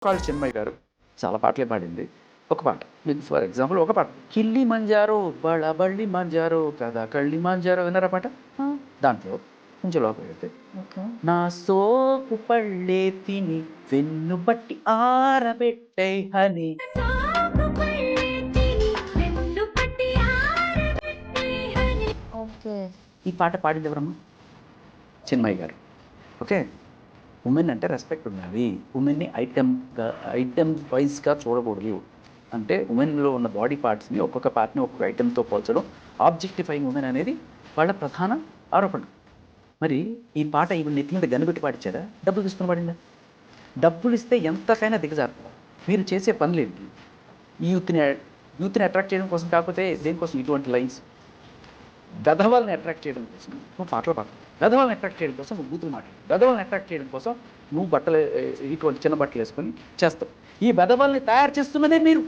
కాళ్ళు చిన్మయ్య గారు చాలా పాటలే పాడింది. ఒక పాట మీకు ఫర్ ఎగ్జాంపుల్ ఒక పాట 'కిల్లి మంజారో బళ్ళి మంజారో కదా కళ్ళి మంజారో' విన్నారా పాట? ఆ! దాంట్లో కొంచెం లోపలికెళ్తే ఓకే. నా సోపు పళ్ళే తిని వెన్ను బట్టి ఆరబెట్టై హనీ ఓకే. ఈ పాట పాడింది ఎవరమ్మా? చిన్మయ్య గారు. ఓకే. ఉమెన్ అంటే రెస్పెక్ట్ ఉండాలి. ఉమెన్‌ని ఐటెమ్ వైస్‌గా చూడకూడదు. అంటే ఉమెన్‌లో ఉన్న బాడీ పార్ట్స్‌ని ఒక్కొక్క పార్ట్‌ని ఒక్కొక్క ఐటెమ్‌తో పోల్చడం, ఆబ్జెక్టిఫైయింగ్ ఉమెన్ అనేది వాళ్ళ ప్రధాన ఆరోపణ. మరి ఈ పాట ఈవిడ నెత్తి మీద గన్ను పెట్టి పాడించారా? డబ్బులు తీసుకొని పాడిందా? డబ్బులిస్తే ఎంతకైనా దిగజారుతారు. మీరు చేసే పనులేంటి? యూత్‌ని యూత్‌ని అట్రాక్ట్ చేయడం కోసం కాకపోతే దేనికోసం ఇటువంటి లైన్స్? వెధవల్ని అట్రాక్ట్ చేయడం కోసం నువ్వు పాటలు పాడతావు. వెధవల్ని అట్రాక్ట్ చేయడం కోసం నువ్వు బూతులు మాట్లాడతావు. వెధవల్ని అట్రాక్ట్ చేయడం కోసం నువ్వు బట్టలు ఇటువంటి చిన్న బట్టలు వేసుకొని చేస్తావు. ఈ వెధవల్ని తయారు చేస్తున్నదే మీరు.